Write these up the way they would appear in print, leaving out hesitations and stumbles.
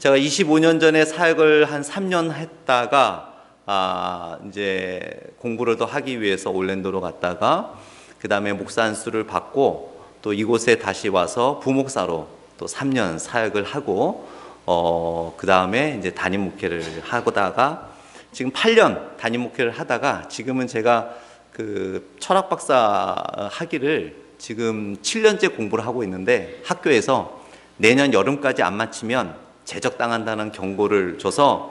제가 25년 전에 사역을 한 3년 했다가 이제 공부를 더 하기 위해서 올랜도로 갔다가 그 다음에 목사 안수를 받고 또 이곳에 다시 와서 부목사로 또 3년 사역을 하고 그 다음에 이제 담임 목회를 하다가 지금 8년 담임 목회를 하다가 지금은 제가 그 철학 박사 학위를 지금 7년째 공부를 하고 있는데 학교에서 내년 여름까지 안 마치면 제적당한다는 경고를 줘서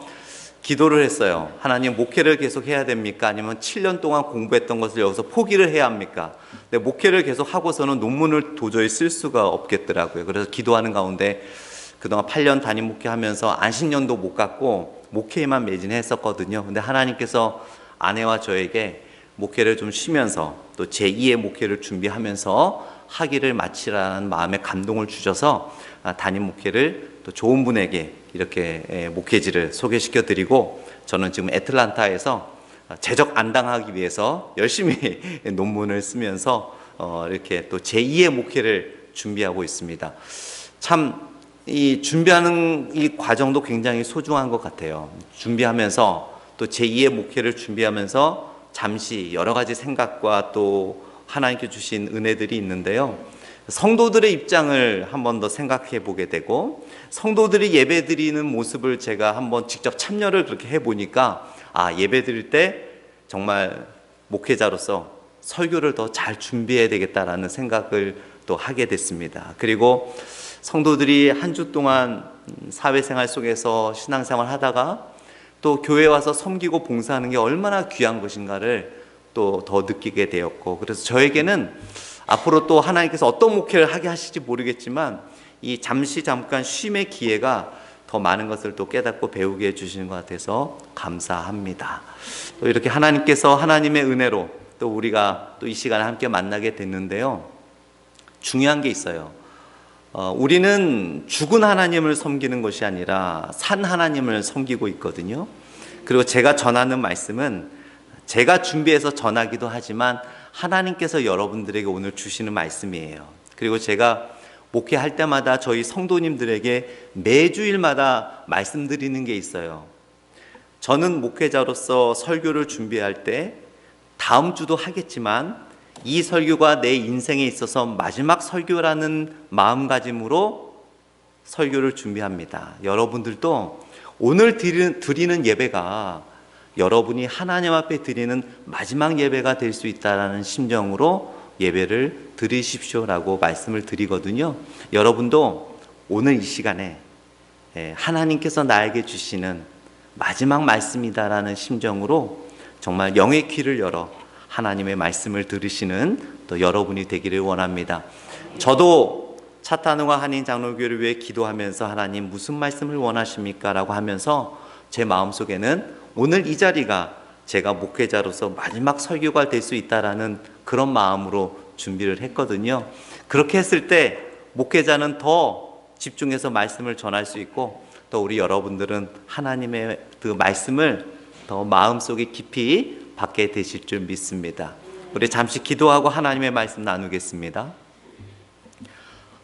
기도를 했어요. 하나님, 목회를 계속 해야 됩니까? 아니면 7년 동안 공부했던 것을 여기서 포기를 해야 합니까? 근데 목회를 계속 하고서는 논문을 도저히 쓸 수가 없겠더라고요. 그래서 기도하는 가운데 그동안 8년 담임 목회하면서 안식년도 못 갖고 목회에만 매진했었거든요. 근데 하나님께서 아내와 저에게 목회를 좀 쉬면서 또 제2의 목회를 준비하면서 학위를 마치라는 마음에 감동을 주셔서 담임 목회를 또 좋은 분에게 이렇게 목회지를 소개시켜 드리고, 저는 지금 애틀란타에서 제적 안 당하기 위해서 열심히 논문을 쓰면서 이렇게 또 제2의 목회를 준비하고 있습니다. 참 이 준비하는 이 과정도 굉장히 소중한 것 같아요. 준비하면서 또 제2의 목회를 준비하면서 잠시 여러 가지 생각과 또 하나님께 주신 은혜들이 있는데요. 성도들의 입장을 한 번 더 생각해 보게 되고, 성도들이 예배 드리는 모습을 제가 한번 직접 참여를 그렇게 해보니까 예배 드릴 때 정말 목회자로서 설교를 더 잘 준비해야 되겠다라는 생각을 또 하게 됐습니다. 그리고 성도들이 한 주 동안 사회생활 속에서 신앙생활 하다가 또 교회에 와서 섬기고 봉사하는 게 얼마나 귀한 것인가를 또 더 느끼게 되었고, 그래서 저에게는 앞으로 또 하나님께서 어떤 목회를 하게 하실지 모르겠지만 이 잠깐 쉼의 기회가 더 많은 것을 또 깨닫고 배우게 해주시는 것 같아서 감사합니다. 또 이렇게 하나님께서 하나님의 은혜로 또 우리가 또 이 시간에 함께 만나게 됐는데요. 중요한 게 있어요. 우리는 죽은 하나님을 섬기는 것이 아니라 산 하나님을 섬기고 있거든요. 그리고 제가 전하는 말씀은 제가 준비해서 전하기도 하지만 하나님께서 여러분들에게 오늘 주시는 말씀이에요. 그리고 제가 목회할 때마다 저희 성도님들에게 매주일마다 말씀드리는 게 있어요. 저는 목회자로서 설교를 준비할 때 다음 주도 하겠지만 이 설교가 내 인생에 있어서 마지막 설교라는 마음가짐으로 설교를 준비합니다. 여러분들도 오늘 드리는 예배가 여러분이 하나님 앞에 드리는 마지막 예배가 될 수 있다는 심정으로 예배를 드리십시오라고 말씀을 드리거든요. 여러분도 오늘 이 시간에 하나님께서 나에게 주시는 마지막 말씀이다라는 심정으로 정말 영의 귀를 열어 하나님의 말씀을 들으시는 또 여러분이 되기를 원합니다. 저도 차타누가 한인 장로교회를 위해 기도하면서 하나님 무슨 말씀을 원하십니까? 라고 하면서 제 마음속에는 오늘 이 자리가 제가 목회자로서 마지막 설교가 될 수 있다라는 그런 마음으로 준비를 했거든요. 그렇게 했을 때 목회자는 더 집중해서 말씀을 전할 수 있고, 또 우리 여러분들은 하나님의 그 말씀을 더 마음속에 깊이 받게 되실 줄 믿습니다. 우리 잠시 기도하고 하나님의 말씀 나누겠습니다.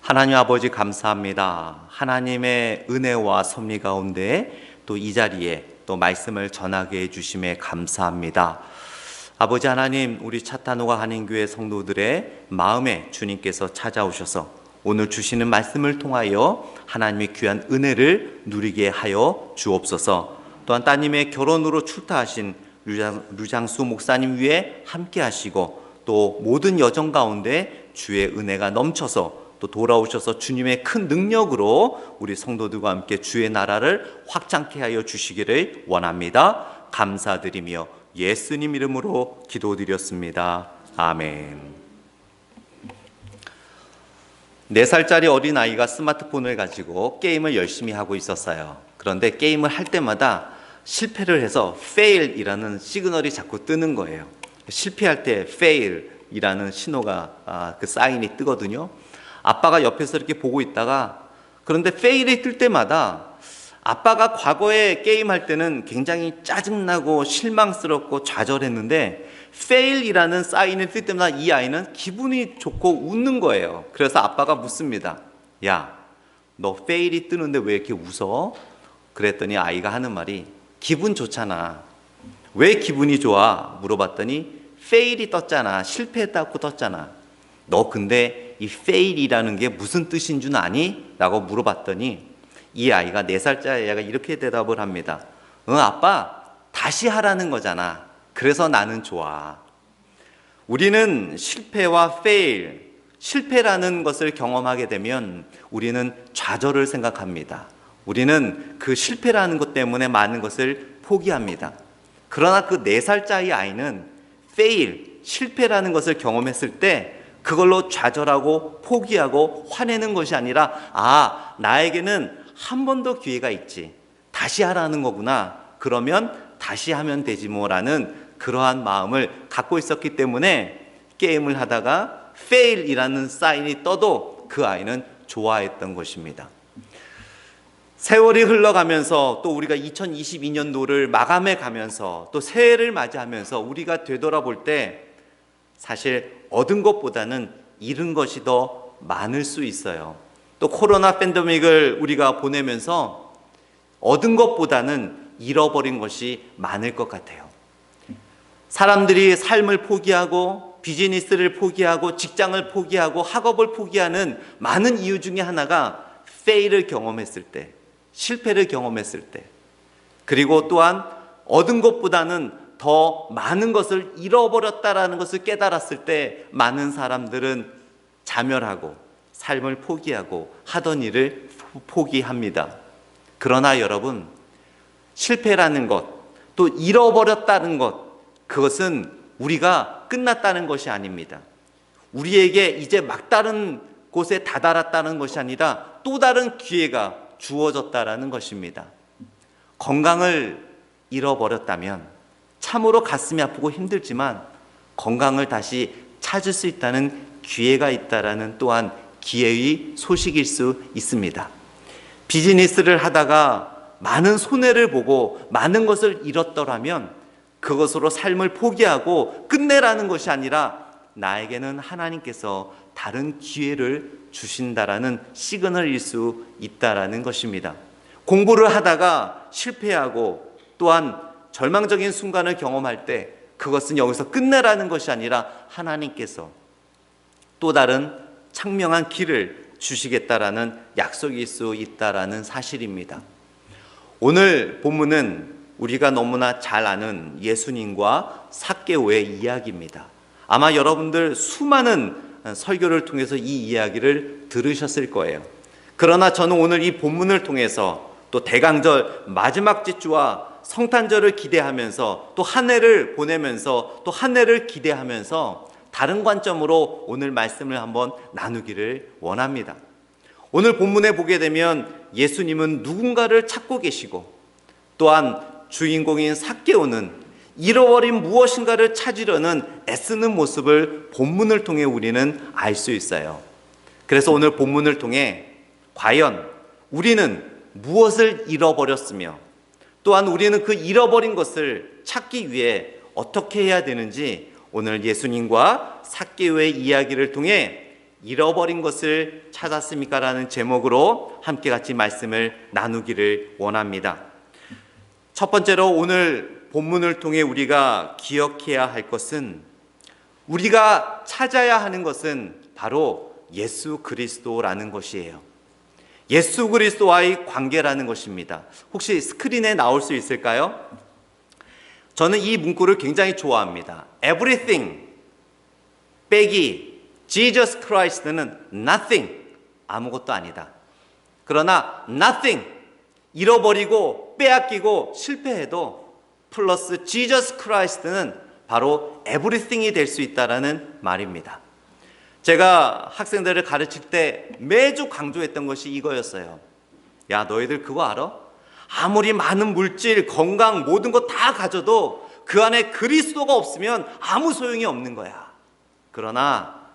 하나님 아버지, 감사합니다. 하나님의 은혜와 섭리 가운데 또 이 자리에 또 말씀을 전하게 해주심에 감사합니다. 아버지 하나님, 우리 차타노가 한인교회 성도들의 마음에 주님께서 찾아오셔서 오늘 주시는 말씀을 통하여 하나님의 귀한 은혜를 누리게 하여 주옵소서. 또한 따님의 결혼으로 출타하신 류장수 목사님 위에 함께 하시고, 또 모든 여정 가운데 주의 은혜가 넘쳐서 또 돌아오셔서 주님의 큰 능력으로 우리 성도들과 함께 주의 나라를 확장케 하여 주시기를 원합니다. 감사드리며 예수님 이름으로 기도드렸습니다. 아멘. 4살짜리 어린아이가 스마트폰을 가지고 게임을 열심히 하고 있었어요. 그런데 게임을 할 때마다 실패를 해서 fail이라는 시그널이 자꾸 뜨는 거예요. 실패할 때 fail이라는 신호가 그 사인이 뜨거든요. 아빠가 옆에서 이렇게 보고 있다가, 그런데 fail이 뜰 때마다 아빠가 과거에 게임할 때는 굉장히 짜증나고 실망스럽고 좌절했는데 fail이라는 사인이 뜰 때마다 이 아이는 기분이 좋고 웃는 거예요. 그래서 아빠가 묻습니다. 야, 너 fail이 뜨는데 왜 이렇게 웃어? 그랬더니 아이가 하는 말이 기분 좋잖아. 왜 기분이 좋아? 물어봤더니 fail이 떴잖아. 실패했다고 떴잖아. 너 근데 이 fail이라는 게 무슨 뜻인 줄 아니? 라고 물어봤더니 이 아이가 4살짜리 아이가 이렇게 대답을 합니다. 응, 아빠, 다시 하라는 거잖아. 그래서 나는 좋아. 우리는 실패와 fail, 실패라는 것을 경험하게 되면 우리는 좌절을 생각합니다. 우리는 그 실패라는 것 때문에 많은 것을 포기합니다. 그러나 그 4살짜리 아이는 fail, 실패라는 것을 경험했을 때 그걸로 좌절하고 포기하고 화내는 것이 아니라 나에게는 한 번 더 기회가 있지. 다시 하라는 거구나. 그러면 다시 하면 되지 뭐라는 그러한 마음을 갖고 있었기 때문에 게임을 하다가 fail이라는 사인이 떠도 그 아이는 좋아했던 것입니다. 세월이 흘러가면서 또 우리가 2022년도를 마감해 가면서 또 새해를 맞이하면서 우리가 되돌아볼 때 사실 얻은 것보다는 잃은 것이 더 많을 수 있어요. 또 코로나 팬데믹을 우리가 보내면서 얻은 것보다는 잃어버린 것이 많을 것 같아요. 사람들이 삶을 포기하고 비즈니스를 포기하고 직장을 포기하고 학업을 포기하는 많은 이유 중에 하나가 fail을 경험했을 때, 실패를 경험했을 때, 그리고 또한 얻은 것보다는 더 많은 것을 잃어버렸다라는 것을 깨달았을 때 많은 사람들은 자멸하고 삶을 포기하고 하던 일을 포기합니다. 그러나 여러분, 실패라는 것, 또 잃어버렸다는 것, 그것은 우리가 끝났다는 것이 아닙니다. 우리에게 이제 막다른 곳에 다다랐다는 것이 아니라 또 다른 기회가 주어졌다라는 것입니다. 건강을 잃어버렸다면 참으로 가슴이 아프고 힘들지만 건강을 다시 찾을 수 있다는 기회가 있다라는 또한 기회의 소식일 수 있습니다. 비즈니스를 하다가 많은 손해를 보고 많은 것을 잃었더라면 그것으로 삶을 포기하고 끝내라는 것이 아니라 나에게는 하나님께서 다른 기회를 주신다라는 시그널일 수 있다라는 것입니다. 공부를 하다가 실패하고 또한 절망적인 순간을 경험할 때 그것은 여기서 끝내라는 것이 아니라 하나님께서 또 다른 창명한 길을 주시겠다라는 약속일 수 있다라는 사실입니다. 오늘 본문은 우리가 너무나 잘 아는 예수님과 삭개오의 이야기입니다. 아마 여러분들 수많은 설교를 통해서 이 이야기를 들으셨을 거예요. 그러나 저는 오늘 이 본문을 통해서 또 대강절 마지막 지주와 성탄절을 기대하면서 또 한 해를 보내면서 또 한 해를 기대하면서 다른 관점으로 오늘 말씀을 한번 나누기를 원합니다. 오늘 본문에 보게 되면 예수님은 누군가를 찾고 계시고 또한 주인공인 삭개오는 잃어버린 무엇인가를 찾으려는 애쓰는 모습을 본문을 통해 우리는 알 수 있어요. 그래서 오늘 본문을 통해 과연 우리는 무엇을 잃어버렸으며 또한 우리는 그 잃어버린 것을 찾기 위해 어떻게 해야 되는지 오늘 예수님과 삭개오의 이야기를 통해 잃어버린 것을 찾았습니까? 라는 제목으로 함께 같이 말씀을 나누기를 원합니다. 첫 번째로 오늘 본문을 통해 우리가 기억해야 할 것은 우리가 찾아야 하는 것은 바로 예수 그리스도라는 것이에요. 예수 그리스도와의 관계라는 것입니다. 혹시 스크린에 나올 수 있을까요? 저는 이 문구를 굉장히 좋아합니다. Everything 빼기 Jesus Christ는 nothing, 아무것도 아니다. 그러나 nothing, 잃어버리고 빼앗기고 실패해도 플러스 Jesus Christ는 바로 everything이 될 수 있다는 말입니다. 제가 학생들을 가르칠 때 매주 강조했던 것이 이거였어요. 야, 너희들 그거 알아? 아무리 많은 물질, 건강, 모든 거 다 가져도 그 안에 그리스도가 없으면 아무 소용이 없는 거야. 그러나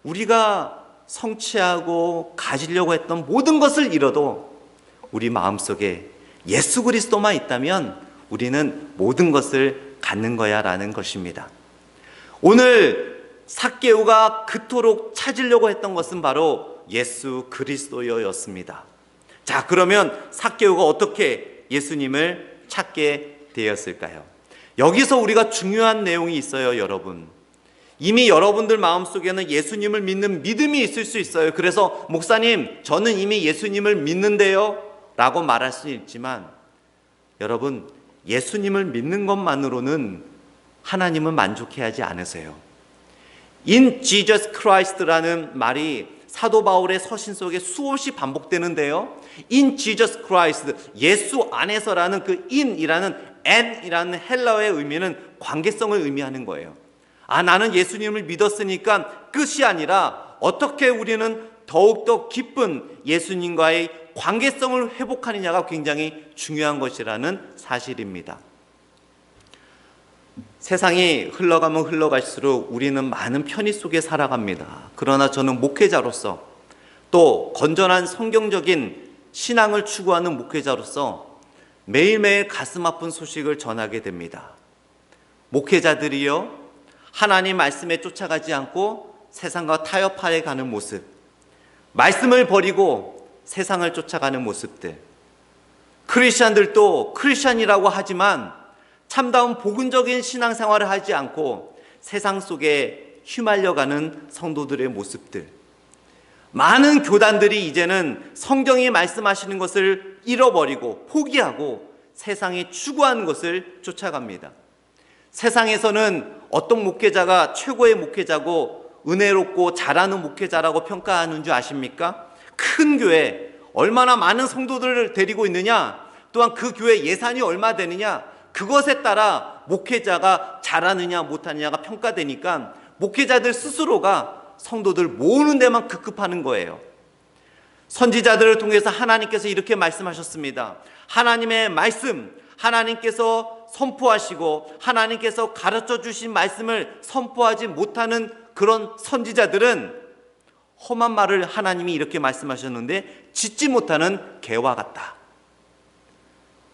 우리가 성취하고 가지려고 했던 모든 것을 잃어도 우리 마음속에 예수 그리스도만 있다면 우리는 모든 것을 갖는 거야 라는 것입니다. 오늘 삭개오가 그토록 찾으려고 했던 것은 바로 예수 그리스도였습니다. 자, 그러면 삭개오가 어떻게 예수님을 찾게 되었을까요? 여기서 우리가 중요한 내용이 있어요, 여러분. 이미 여러분들 마음속에는 예수님을 믿는 믿음이 있을 수 있어요. 그래서 목사님, 저는 이미 예수님을 믿는데요 라고 말할 수 있지만, 여러분, 예수님을 믿는 것만으로는 하나님은 만족해하지 않으세요. In Jesus Christ라는 말이 사도 바울의 서신 속에 수없이 반복되는데요. In Jesus Christ, 예수 안에서라는 그 in이라는 and이라는 헬라어의 의미는 관계성을 의미하는 거예요. 나는 예수님을 믿었으니까 끝이 아니라 어떻게 우리는 더욱더 깊은 예수님과의 관계성을 회복하느냐가 굉장히 중요한 것이라는 사실입니다. 세상이 흘러가면 흘러갈수록 우리는 많은 편의 속에 살아갑니다. 그러나 저는 목회자로서, 또 건전한 성경적인 신앙을 추구하는 목회자로서 매일매일 가슴 아픈 소식을 전하게 됩니다. 목회자들이요, 하나님 말씀에 쫓아가지 않고 세상과 타협하여 가는 모습, 말씀을 버리고 세상을 쫓아가는 모습들, 크리스찬들도 크리스찬이라고 하지만 참다운 복음적인 신앙생활을 하지 않고 세상 속에 휘말려가는 성도들의 모습들, 많은 교단들이 이제는 성경이 말씀하시는 것을 잃어버리고 포기하고 세상이 추구하는 것을 쫓아갑니다. 세상에서는 어떤 목회자가 최고의 목회자고 은혜롭고 잘하는 목회자라고 평가하는 줄 아십니까? 큰 교회, 얼마나 많은 성도들을 데리고 있느냐, 또한 그 교회 예산이 얼마 되느냐, 그것에 따라 목회자가 잘하느냐 못하느냐가 평가되니까 목회자들 스스로가 성도들 모으는 데만 급급하는 거예요. 선지자들을 통해서 하나님께서 이렇게 말씀하셨습니다. 하나님의 말씀, 하나님께서 선포하시고 하나님께서 가르쳐 주신 말씀을 선포하지 못하는 그런 선지자들은 험한 말을 하나님이 이렇게 말씀하셨는데, 짓지 못하는 개와 같다,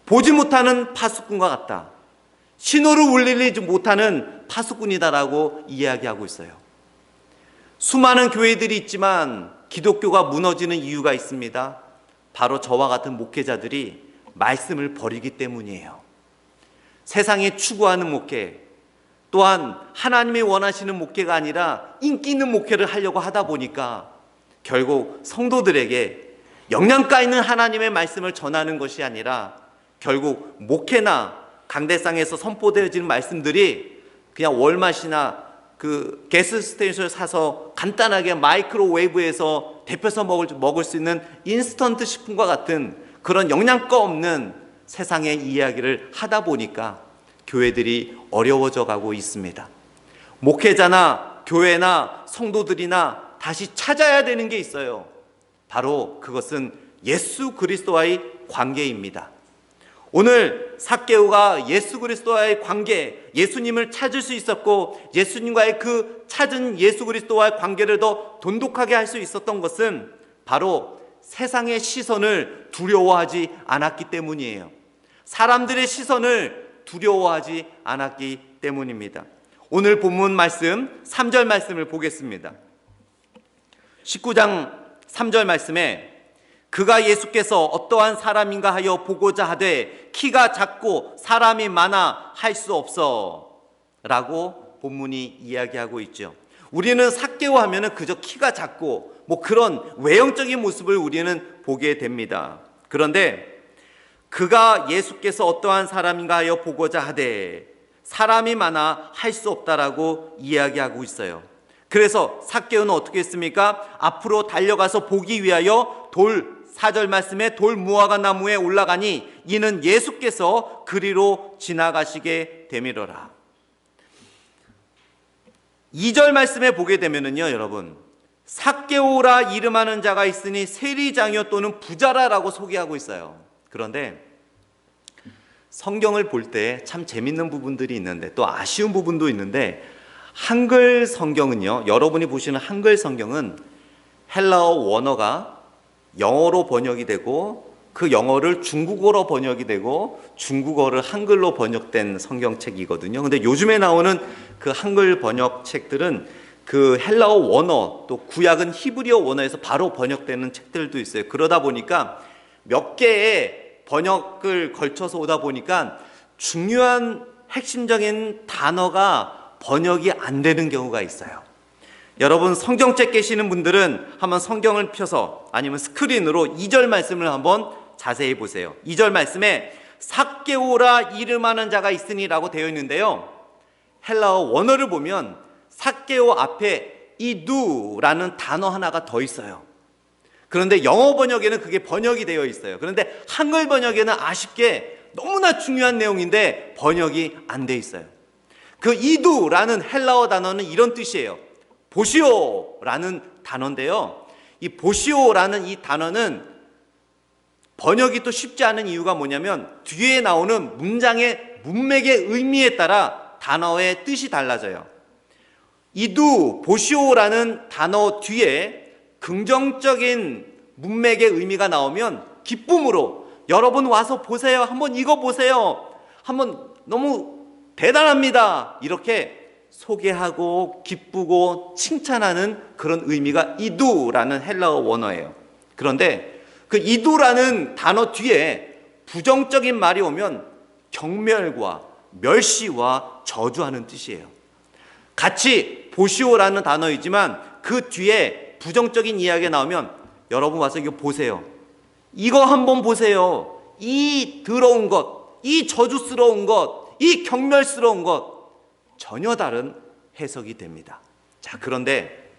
보지 못하는 파수꾼과 같다, 신호를 울리지 못하는 파수꾼이다라고 이야기하고 있어요. 수많은 교회들이 있지만 기독교가 무너지는 이유가 있습니다. 바로 저와 같은 목회자들이 말씀을 버리기 때문이에요. 세상에 추구하는 목회, 또한 하나님이 원하시는 목회가 아니라 인기 있는 목회를 하려고 하다 보니까 결국 성도들에게 영양가 있는 하나님의 말씀을 전하는 것이 아니라 결국 목회나 강대상에서 선포되어지는 말씀들이 그냥 월맛이나 그 게스스테이션을 사서 간단하게 마이크로웨이브에서 데펴서 먹을 수 있는 인스턴트 식품과 같은 그런 영양가 없는 세상의 이야기를 하다 보니까 교회들이 어려워져 가고 있습니다. 목회자나 교회나 성도들이나 다시 찾아야 되는 게 있어요. 바로 그것은 예수 그리스도와의 관계입니다. 오늘 삭개오가 예수 그리스도와의 관계, 예수님을 찾을 수 있었고 예수님과의 그 찾은 예수 그리스도와의 관계를 더 돈독하게 할 수 있었던 것은 바로 세상의 시선을 두려워하지 않았기 때문이에요. 사람들의 시선을 두려워하지 않았기 때문입니다. 오늘 본문 말씀 3절 말씀을 보겠습니다. 19장 3절 말씀에 그가 예수께서 어떠한 사람인가 하여 보고자 하되 키가 작고 사람이 많아 할 수 없어 라고 본문이 이야기하고 있죠. 우리는 삭개오 하면은 그저 키가 작고 그런 외형적인 모습을 우리는 보게 됩니다. 그런데 그가 예수께서 어떠한 사람인가 하여 보고자 하되 사람이 많아 할 수 없다라고 이야기하고 있어요. 그래서 삭개오는 어떻게 했습니까? 앞으로 달려가서 보기 위하여 4절 말씀에 돌 무화과 나무에 올라가니 이는 예수께서 그리로 지나가시게 되미로라. 2절 말씀에 보게 되면은요, 여러분, 삭개오라 이름하는 자가 있으니 세리장이요 또는 부자라라고 소개하고 있어요. 그런데 성경을 볼 때 참 재밌는 부분들이 있는데 또 아쉬운 부분도 있는데, 한글 성경은요, 여러분이 보시는 한글 성경은 헬라어 원어가 영어로 번역이 되고 그 영어를 중국어로 번역이 되고 중국어를 한글로 번역된 성경책이거든요. 근데 요즘에 나오는 그 한글 번역책들은 그 헬라어 원어, 또 구약은 히브리어 원어에서 바로 번역되는 책들도 있어요. 그러다 보니까 몇 개의 번역을 걸쳐서 오다 보니까 중요한 핵심적인 단어가 번역이 안 되는 경우가 있어요. 여러분 성경책 계시는 분들은 한번 성경을 펴서 아니면 스크린으로 2절 말씀을 한번 자세히 보세요. 2절 말씀에 삭개오라 이름하는 자가 있으니 라고 되어 있는데요, 헬라어 원어를 보면 삭개오 앞에 이두라는 단어 하나가 더 있어요. 그런데 영어 번역에는 그게 번역이 되어 있어요. 그런데 한글 번역에는 아쉽게 너무나 중요한 내용인데 번역이 안 돼 있어요. 그 이두라는 헬라어 단어는 이런 뜻이에요. 보시오라는 단어인데요, 이 보시오라는 이 단어는 번역이 또 쉽지 않은 이유가 뭐냐면 뒤에 나오는 문장의 문맥의 의미에 따라 단어의 뜻이 달라져요. 이두, 보시오라는 단어 뒤에 긍정적인 문맥의 의미가 나오면 기쁨으로 여러분 와서 보세요, 한번 이거 보세요, 한번 너무 대단합니다, 이렇게 소개하고 기쁘고 칭찬하는 그런 의미가 이두라는 헬라어 원어예요. 그런데 그 이두라는 단어 뒤에 부정적인 말이 오면 경멸과 멸시와 저주하는 뜻이에요. 같이 보시오라는 단어이지만 그 뒤에 부정적인 이야기가 나오면 여러분 와서 이거 보세요, 이거 한번 보세요, 이 더러운 것, 이 저주스러운 것, 이 경멸스러운 것, 전혀 다른 해석이 됩니다. 자, 그런데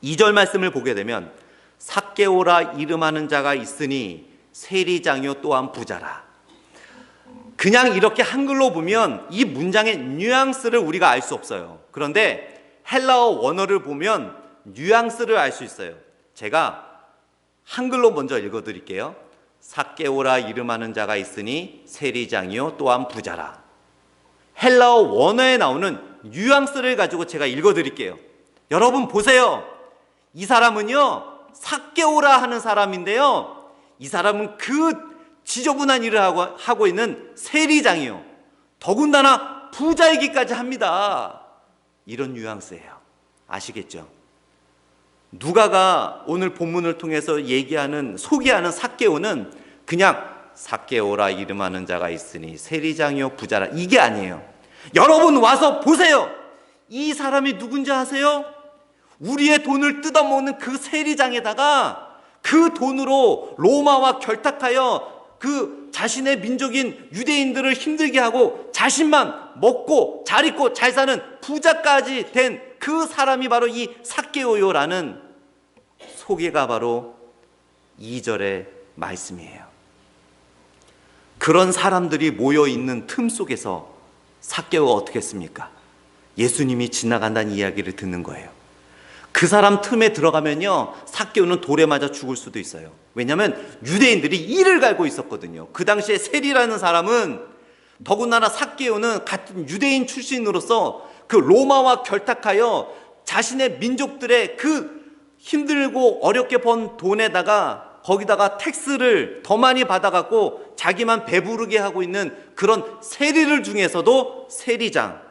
2절 말씀을 보게 되면 삭개오라 이름하는 자가 있으니 세리장요 또한 부자라. 그냥 이렇게 한글로 보면 이 문장의 뉘앙스를 우리가 알 수 없어요. 그런데 헬라어 원어를 보면 뉘앙스를 알 수 있어요. 제가 한글로 먼저 읽어드릴게요. 삭개오라 이름하는 자가 있으니 세리장이요 또한 부자라. 헬라어 원어에 나오는 뉘앙스를 가지고 제가 읽어드릴게요. 여러분 보세요. 이 사람은요 삭개오라 하는 사람인데요, 이 사람은 그 지저분한 일을 하고 있는 세리장이요, 더군다나 부자이기까지 합니다. 이런 뉘앙스예요. 아시겠죠? 누가가 오늘 본문을 통해서 소개하는 삭개오는 그냥 삭개오라 이름하는 자가 있으니 세리장이요 부자라, 이게 아니에요. 여러분 와서 보세요. 이 사람이 누군지 아세요? 우리의 돈을 뜯어먹는 그 세리장에다가 그 돈으로 로마와 결탁하여 그 자신의 민족인 유대인들을 힘들게 하고 자신만 먹고 잘 입고 잘 사는 부자까지 된 그 사람이 바로 이 삭개오요라는 소개가 바로 2절의 말씀이에요. 그런 사람들이 모여있는 틈 속에서 삭개오가 어떻게 했습니까? 예수님이 지나간다는 이야기를 듣는 거예요. 그 사람 틈에 들어가면요 삭개오는 돌에 맞아 죽을 수도 있어요. 왜냐하면 유대인들이 이를 갈고 있었거든요. 그 당시에 세리라는 사람은, 더군다나 삭개오는 같은 유대인 출신으로서 그 로마와 결탁하여 자신의 민족들의 그 힘들고 어렵게 번 돈에다가 거기다가 텍스를 더 많이 받아갖고 자기만 배부르게 하고 있는 그런 세리를 중에서도 세리장,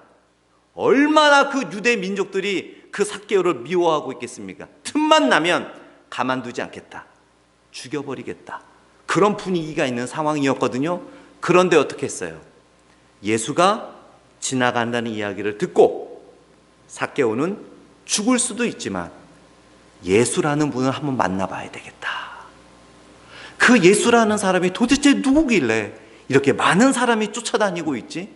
얼마나 그 유대 민족들이 그 삭개오를 미워하고 있겠습니까? 틈만 나면 가만두지 않겠다, 죽여버리겠다, 그런 분위기가 있는 상황이었거든요. 그런데 어떻게 했어요? 예수가 지나간다는 이야기를 듣고 삭개오는 죽을 수도 있지만 예수라는 분을 한번 만나봐야 되겠다. 그 예수라는 사람이 도대체 누구길래 이렇게 많은 사람이 쫓아다니고 있지?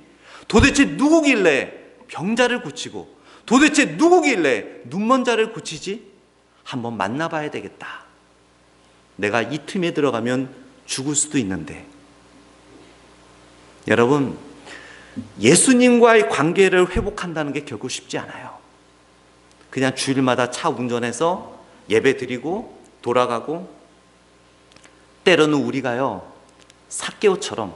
도대체 누구길래 병자를 고치고, 도대체 누구길래 눈먼 자를 고치지? 한번 만나봐야 되겠다. 내가 이 틈에 들어가면 죽을 수도 있는데. 여러분, 예수님과의 관계를 회복한다는 게 결코 쉽지 않아요. 그냥 주일마다 차 운전해서 예배 드리고 돌아가고, 때로는 우리가요 삭개오처럼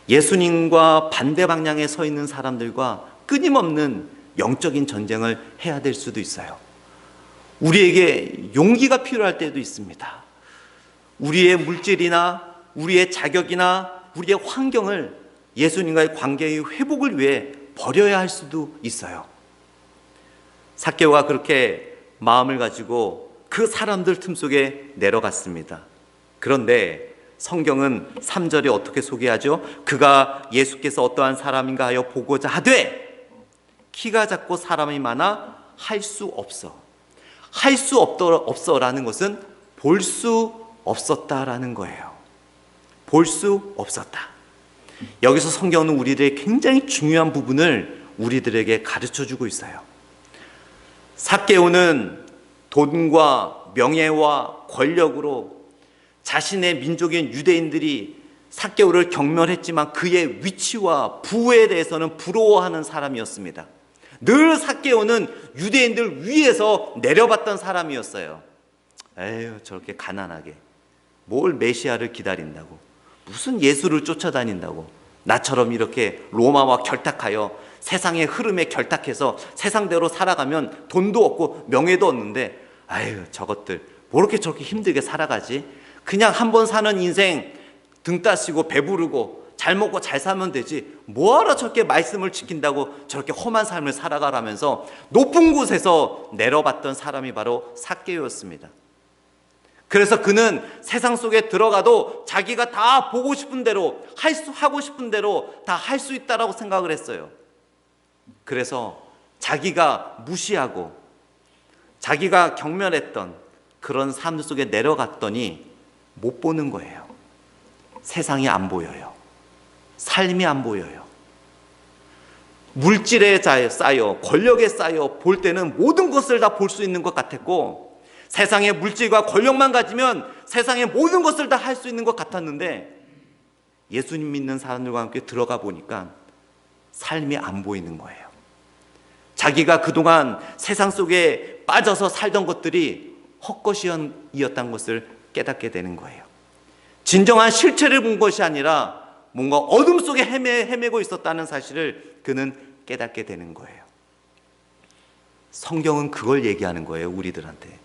예수님과 반대 방향에 서 있는 사람들과 끊임없는 영적인 전쟁을 해야 될 수도 있어요. 우리에게 용기가 필요할 때도 있습니다. 우리의 물질이나 우리의 자격이나 우리의 환경을 예수님과의 관계의 회복을 위해 버려야 할 수도 있어요. 삭개오가 그렇게 마음을 가지고 그 사람들 틈 속에 내려갔습니다. 그런데 성경은 3절에 어떻게 소개하죠? 그가 예수께서 어떠한 사람인가 하여 보고자 하되 키가 작고 사람이 많아 할 수 없어. 할 수 없어라는 것은 볼 수 없었다라는 거예요. 볼 수 없었다. 여기서 성경은 우리들의 굉장히 중요한 부분을 우리들에게 가르쳐주고 있어요. 삭개오는 돈과 명예와 권력으로 자신의 민족인 유대인들이 삭개오를 경멸했지만 그의 위치와 부에 대해서는 부러워하는 사람이었습니다. 늘 삭개오는 유대인들 위에서 내려봤던 사람이었어요. 에휴, 저렇게 가난하게 뭘 메시아를 기다린다고, 무슨 예수를 쫓아다닌다고, 나처럼 이렇게 로마와 결탁하여 세상의 흐름에 결탁해서 세상대로 살아가면 돈도 없고 명예도 없는데, 아유, 저것들 뭐 이렇게 저렇게 힘들게 살아가지? 그냥 한 번 사는 인생 등 따시고 배부르고 잘 먹고 잘 살면 되지, 뭐하러 저렇게 말씀을 지킨다고 저렇게 험한 삶을 살아가라면서 높은 곳에서 내려봤던 사람이 바로 삭개오였습니다. 그래서 그는 세상 속에 들어가도 자기가 다 보고 싶은 대로 하고 싶은 대로 다 할 수 있다라고 생각을 했어요. 그래서 자기가 무시하고 자기가 경멸했던 그런 삶 속에 내려갔더니 못 보는 거예요. 세상이 안 보여요. 삶이 안 보여요. 물질에 쌓여 권력에 쌓여 볼 때는 모든 것을 다 볼 수 있는 것 같았고, 세상의 물질과 권력만 가지면 세상의 모든 것을 다 할 수 있는 것 같았는데, 예수님 믿는 사람들과 함께 들어가 보니까 삶이 안 보이는 거예요. 자기가 그동안 세상 속에 빠져서 살던 것들이 헛것이었다는 것을 깨닫게 되는 거예요. 진정한 실체를 본 것이 아니라 뭔가 어둠 속에 헤매고 있었다는 사실을 그는 깨닫게 되는 거예요. 성경은 그걸 얘기하는 거예요, 우리들한테.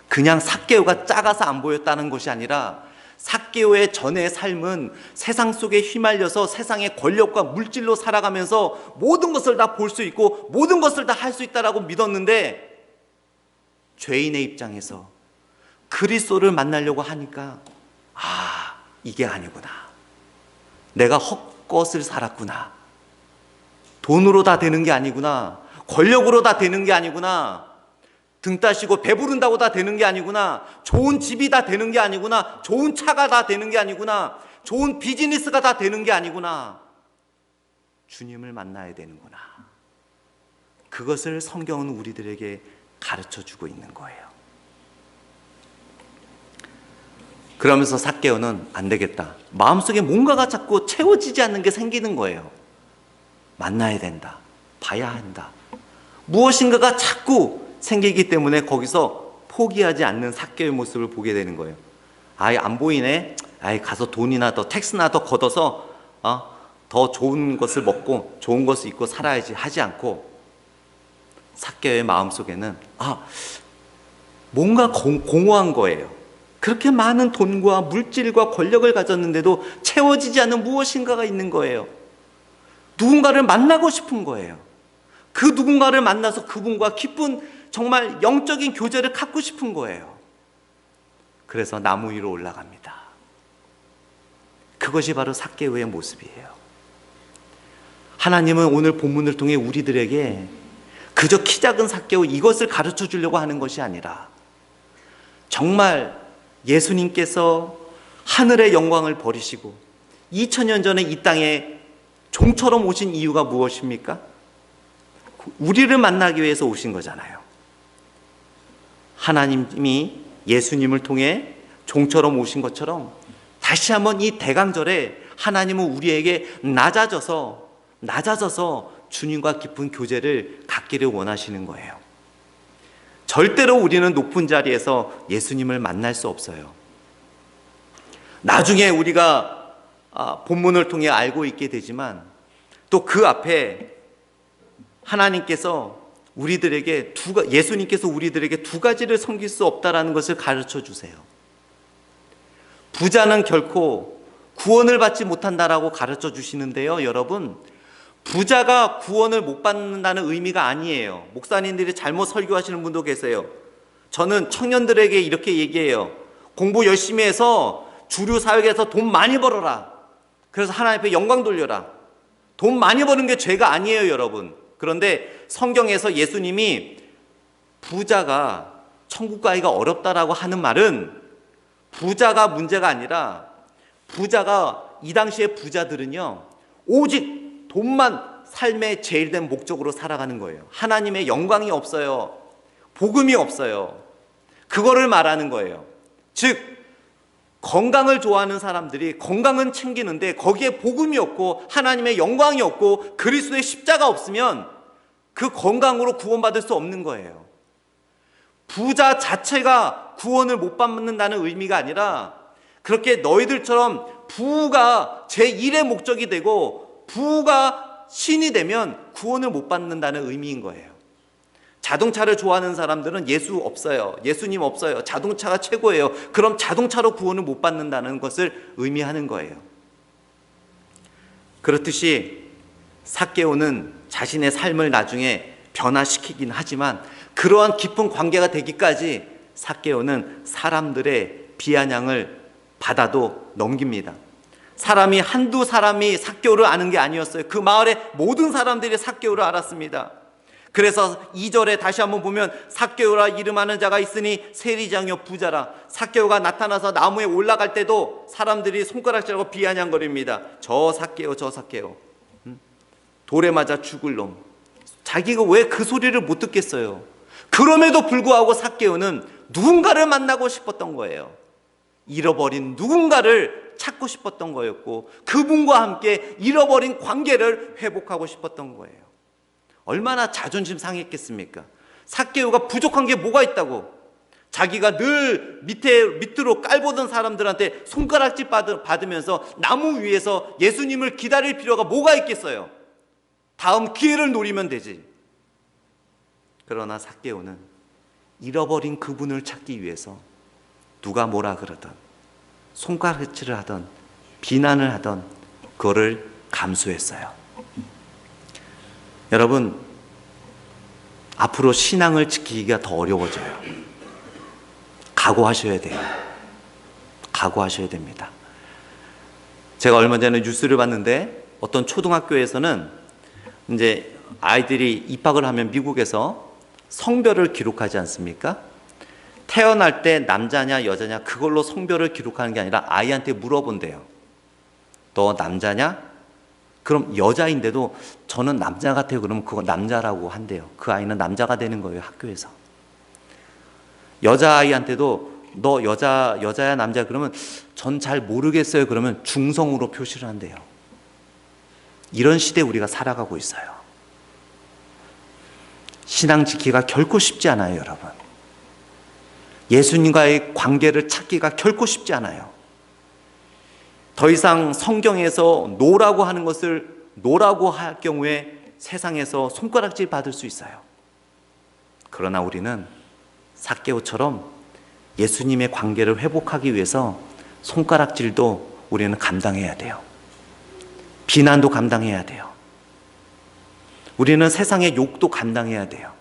그냥 삭개오가 작아서 안 보였다는 것이 아니라 삭개오의 전의 삶은 세상 속에 휘말려서 세상의 권력과 물질로 살아가면서 모든 것을 다 볼 수 있고 모든 것을 다 할 수 있다라고 믿었는데, 죄인의 입장에서 그리스도를 만나려고 하니까 이게 아니구나, 내가 헛것을 살았구나, 돈으로 다 되는 게 아니구나, 권력으로 다 되는 게 아니구나, 등 따시고 배부른다고 다 되는 게 아니구나, 좋은 집이 다 되는 게 아니구나, 좋은 차가 다 되는 게 아니구나, 좋은 비즈니스가 다 되는 게 아니구나, 주님을 만나야 되는구나. 그것을 성경은 우리들에게 가르쳐주고 있는 거예요. 그러면서 삭개오는 안 되겠다, 마음속에 뭔가가 자꾸 채워지지 않는 게 생기는 거예요. 만나야 된다, 봐야 한다, 무엇인가가 자꾸 생기기 때문에 거기서 포기하지 않는 삭개오의 모습을 보게 되는 거예요. 아예 안 보이네, 아예 가서 돈이나 더 텍스나 더 걷어서 더 좋은 것을 먹고 좋은 것을 입고 살아야지 하지 않고, 삭개오의 마음속에는 뭔가 공허한 거예요. 그렇게 많은 돈과 물질과 권력을 가졌는데도 채워지지 않는 무엇인가가 있는 거예요. 누군가를 만나고 싶은 거예요. 그 누군가를 만나서 그분과 깊은 정말 영적인 교제를 갖고 싶은 거예요. 그래서 나무 위로 올라갑니다. 그것이 바로 삭개오의 모습이에요. 하나님은 오늘 본문을 통해 우리들에게 그저 키 작은 삭개오 이것을 가르쳐 주려고 하는 것이 아니라, 정말 예수님께서 하늘의 영광을 버리시고 2000년 전에 이 땅에 종처럼 오신 이유가 무엇입니까? 우리를 만나기 위해서 오신 거잖아요. 하나님이 예수님을 통해 종처럼 오신 것처럼 다시 한번 이 대강절에 하나님은 우리에게 낮아져서 주님과 깊은 교제를 갖기를 원하시는 거예요. 절대로 우리는 높은 자리에서 예수님을 만날 수 없어요. 나중에 우리가 본문을 통해 알고 있게 되지만, 또 그 앞에 하나님께서 예수님께서 우리들에게 두 가지를 섬길 수 없다라는 것을 가르쳐 주세요. 부자는 결코 구원을 받지 못한다라고 가르쳐 주시는데요, 여러분, 부자가 구원을 못 받는다는 의미가 아니에요. 목사님들이 잘못 설교하시는 분도 계세요. 저는 청년들에게 이렇게 얘기해요. 공부 열심히 해서 주류 사회에서 돈 많이 벌어라. 그래서 하나님 앞에 영광 돌려라. 돈 많이 버는 게 죄가 아니에요, 여러분. 그런데 성경에서 예수님이 부자가 천국 가기가 어렵다라고 하는 말은 부자가 문제가 아니라 부자가 이 당시의 부자들은요, 오직 돈만 삶의 제일 된 목적으로 살아가는 거예요. 하나님의 영광이 없어요. 복음이 없어요. 그거를 말하는 거예요. 즉 건강을 좋아하는 사람들이 건강은 챙기는데 거기에 복음이 없고 하나님의 영광이 없고 그리스도의 십자가 없으면 그 건강으로 구원받을 수 없는 거예요. 부자 자체가 구원을 못 받는다는 의미가 아니라 그렇게 너희들처럼 부가 제1의 목적이 되고 부가 신이 되면 구원을 못 받는다는 의미인 거예요. 자동차를 좋아하는 사람들은 예수 없어요. 예수님 없어요. 자동차가 최고예요. 그럼 자동차로 구원을 못 받는다는 것을 의미하는 거예요. 그렇듯이 삭개오는 자신의 삶을 나중에 변화시키긴 하지만 그러한 깊은 관계가 되기까지 삭개오는 사람들의 비아냥을 받아도 넘깁니다. 사람이 한두 사람이 삭개오를 아는 게 아니었어요. 그 마을의 모든 사람들이 삭개오를 알았습니다. 그래서 2절에 다시 한번 보면 삭개오라 이름하는 자가 있으니 세리장이요 부자라. 삭개오가 나타나서 나무에 올라갈 때도 사람들이 손가락질하고 비아냥거립니다. 저 삭개오 저 삭개오, 돌에 맞아 죽을 놈. 자기가 왜 그 소리를 못 듣겠어요. 그럼에도 불구하고 삭개오는 누군가를 만나고 싶었던 거예요. 잃어버린 누군가를 찾고 싶었던 거였고 그분과 함께 잃어버린 관계를 회복하고 싶었던 거예요. 얼마나 자존심 상했겠습니까? 삭개오가 부족한 게 뭐가 있다고? 자기가 늘 밑으로 깔보던 사람들한테 손가락질 받으면서 나무 위에서 예수님을 기다릴 필요가 뭐가 있겠어요? 다음 기회를 노리면 되지. 그러나 삭개오는 잃어버린 그분을 찾기 위해서 누가 뭐라 그러든 손가락질을 하든 비난을 하든 그거를 감수했어요. 여러분, 앞으로 신앙을 지키기가 더 어려워져요. 각오하셔야 돼요. 각오하셔야 됩니다. 제가 얼마 전에 뉴스를 봤는데 어떤 초등학교에서는 이제 아이들이 입학을 하면 미국에서 성별을 기록하지 않습니까? 태어날 때 남자냐 여자냐 그걸로 성별을 기록하는 게 아니라 아이한테 물어본대요. 너 남자냐? 그럼 여자인데도 저는 남자 같아요. 그러면 그거 남자라고 한대요. 그 아이는 남자가 되는 거예요, 학교에서. 여자아이한테도 너 여자야 남자야 그러면 전 잘 모르겠어요. 그러면 중성으로 표시를 한대요. 이런 시대에 우리가 살아가고 있어요. 신앙 지키기가 결코 쉽지 않아요, 여러분. 예수님과의 관계를 찾기가 결코 쉽지 않아요. 더 이상 성경에서 노라고 하는 것을 노라고 할 경우에 세상에서 손가락질 받을 수 있어요. 그러나 우리는 삭개오처럼 예수님의 관계를 회복하기 위해서 손가락질도 우리는 감당해야 돼요. 비난도 감당해야 돼요. 우리는 세상의 욕도 감당해야 돼요.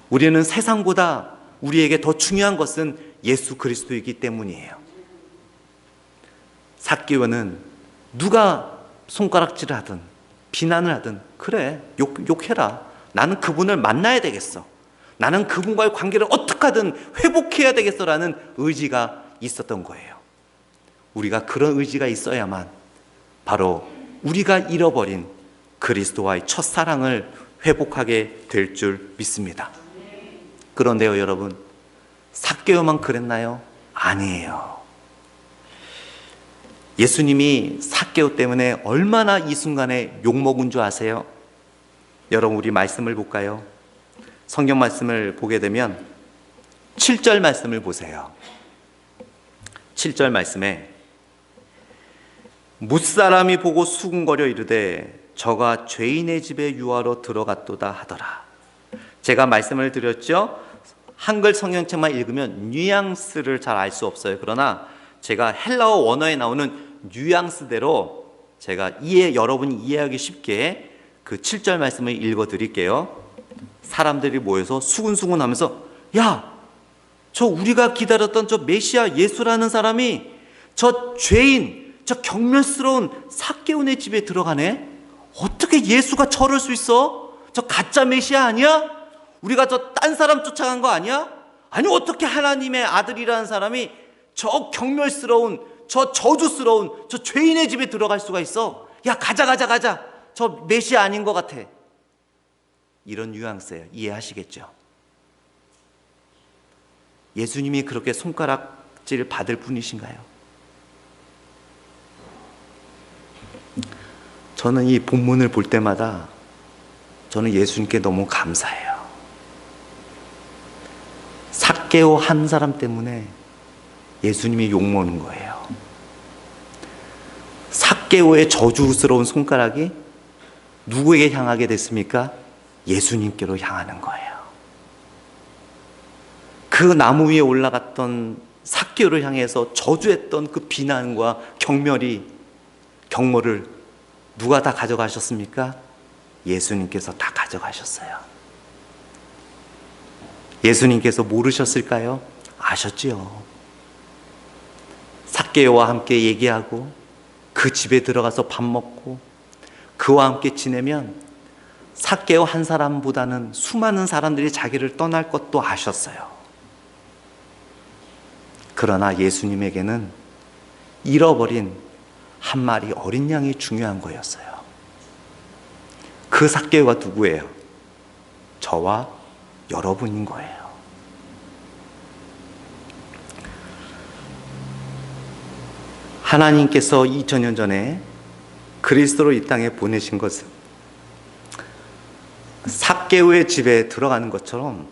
우리는 세상보다 우리에게 더 중요한 것은 예수 그리스도이기 때문이에요. 삭개오는 누가 손가락질을 하든 비난을 하든 그래 욕해라. 나는 그분을 만나야 되겠어. 나는 그분과의 관계를 어떻게 하든 회복해야 되겠어라는 의지가 있었던 거예요. 우리가 그런 의지가 있어야만 바로 우리가 잃어버린 그리스도와의 첫사랑을 회복하게 될 줄 믿습니다. 그런데요, 여러분, 삭개오만 그랬나요? 아니에요. 예수님이 삭개오 때문에 얼마나 이 순간에 욕먹은 줄 아세요? 여러분, 우리 말씀을 볼까요? 성경 말씀을 보게 되면 7절 말씀을 보세요. 7절 말씀에 뭇사람이 보고 수군거려 이르되 저가 죄인의 집에 유하러 들어갔도다 하더라. 제가 말씀을 드렸죠. 한글 성경책만 읽으면 뉘앙스를 잘 알 수 없어요. 그러나 제가 헬라어 원어에 나오는 뉘앙스대로 제가 여러분이 이해하기 쉽게 그 7절 말씀을 읽어드릴게요. 사람들이 모여서 수군수군 하면서 야, 저 우리가 기다렸던 저 메시아 예수라는 사람이 저 죄인, 저 경멸스러운 삭개오네 집에 들어가네? 어떻게 예수가 저럴 수 있어? 저 가짜 메시아 아니야? 우리가 저 딴 사람 쫓아간 거 아니야? 아니 어떻게 하나님의 아들이라는 사람이 저 경멸스러운, 저 저주스러운 저 죄인의 집에 들어갈 수가 있어? 야 가자 저 메시아 아닌 것 같아. 이런 뉘앙스예요. 이해하시겠죠? 예수님이 그렇게 손가락질 받을 분이신가요? 저는 이 본문을 볼 때마다 저는 예수님께 너무 감사해요. 삭개오 한 사람 때문에 예수님이 욕먹는 거예요. 삭개오의 저주스러운 손가락이 누구에게 향하게 됐습니까? 예수님께로 향하는 거예요. 그 나무 위에 올라갔던 삭개오를 향해서 저주했던 그 비난과 경멸을 누가 다 가져가셨습니까? 예수님께서 다 가져가셨어요. 예수님께서 모르셨을까요? 아셨지요. 삭개오와 함께 얘기하고 그 집에 들어가서 밥 먹고 그와 함께 지내면 삭개오 한 사람보다는 수많은 사람들이 자기를 떠날 것도 아셨어요. 그러나 예수님에게는 잃어버린 한 마리 어린 양이 중요한 거였어요. 그 삭개오가 누구예요? 저와 여러분인 거예요. 하나님께서 2000년 전에 그리스도를 이 땅에 보내신 것은 삭개오의 집에 들어가는 것처럼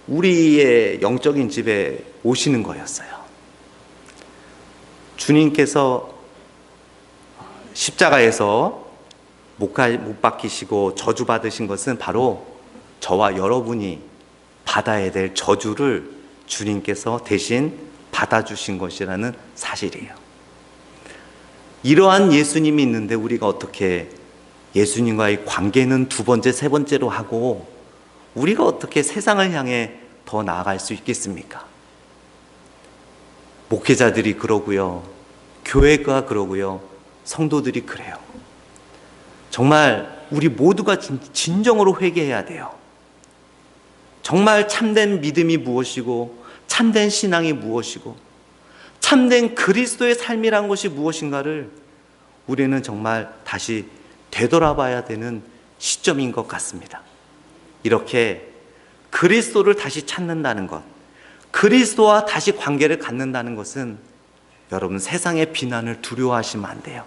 우리의 영적인 집에 오시는 거였어요. 주님께서 십자가에서 못 박히시고 저주받으신 것은 바로 저와 여러분이 받아야 될 저주를 주님께서 대신 받아주신 것이라는 사실이에요. 이러한 예수님이 있는데 우리가 어떻게 예수님과의 관계는 두 번째, 세 번째로 하고 우리가 어떻게 세상을 향해 더 나아갈 수 있겠습니까? 목회자들이 그러고요. 교회가 그러고요. 성도들이 그래요. 정말 우리 모두가 진정으로 회개해야 돼요. 정말 참된 믿음이 무엇이고 참된 신앙이 무엇이고 참된 그리스도의 삶이란 것이 무엇인가를 우리는 정말 다시 되돌아봐야 되는 시점인 것 같습니다. 이렇게 그리스도를 다시 찾는다는 것, 그리스도와 다시 관계를 갖는다는 것은 여러분 세상의 비난을 두려워하시면 안 돼요.